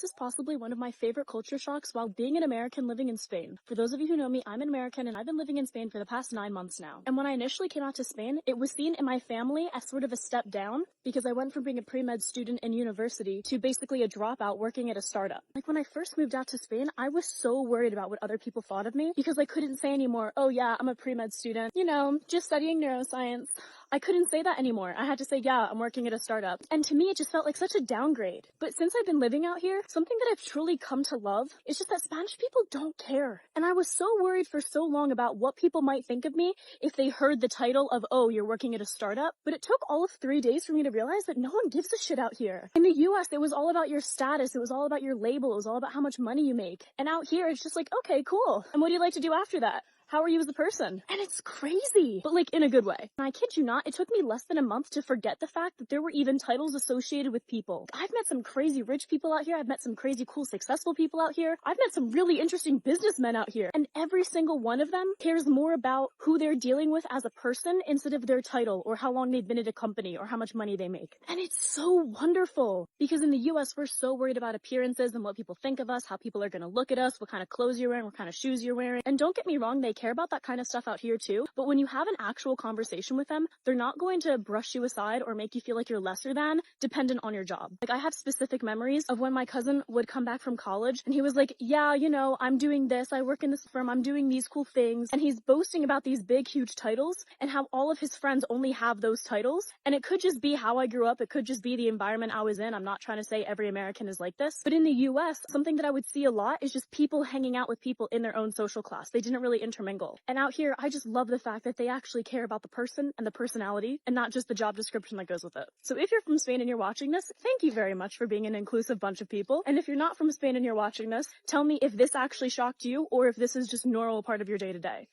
This is possibly one of my favorite culture shocks while being an American living in Spain. For those of you who know me, I'm an American and I've been living in Spain for the past 9 months now. And when I initially came out to Spain, it was seen in my family as sort of a step down because I went from being a pre-med student in university to basically a dropout working at a startup. Like when I first moved out to Spain, I was so worried about what other people thought of me because I couldn't say anymore, oh yeah, I'm a pre-med student, just studying neuroscience. I couldn't say that anymore. I had to say, yeah, I'm working at a startup. And to me, it just felt like such a downgrade. But since I've been living out here, something that I've truly come to love is just that Spanish people don't care. And I was so worried for so long about what people might think of me if they heard the title of, oh, you're working at a startup. But it took all of 3 days for me to realize that no one gives a shit out here. In the US, it was all about your status. It was all about your label. It was all about how much money you make. And out here, it's just like, okay, cool. And what do you like to do after that? How are you as a person? And it's crazy, but like in a good way. And I kid you not, it took me less than a month to forget the fact that there were even titles associated with people. I've met some crazy rich people out here. I've met some crazy cool successful people out here. I've met some really interesting businessmen out here. And every single one of them cares more about who they're dealing with as a person instead of their title or how long they've been at a company or how much money they make. And it's so wonderful because in the US, we're so worried about appearances and what people think of us, how people are going to look at us, what kind of clothes you're wearing, what kind of shoes you're wearing. And don't get me wrong, they care about that kind of stuff out here too, but when you have an actual conversation with them, they're not going to brush you aside or make you feel like you're lesser than dependent on your job. Like I have specific memories of when my cousin would come back from college and he was like, yeah, I'm doing this, I work in this firm, I'm doing these cool things, and he's boasting about these big huge titles and how all of his friends only have those titles. And it could just be how I grew up, it could just be the environment I was in. I'm not trying to say every American is like this, but in the US, something that I would see a lot is just people hanging out with people in their own social class. They didn't really intermingle. And out here, I just love the fact that they actually care about the person and the personality and not just the job description that goes with it. So if you're from Spain and you're watching this, thank you very much for being an inclusive bunch of people. And if you're not from Spain and you're watching this, tell me if this actually shocked you or if this is just normal part of your day to day.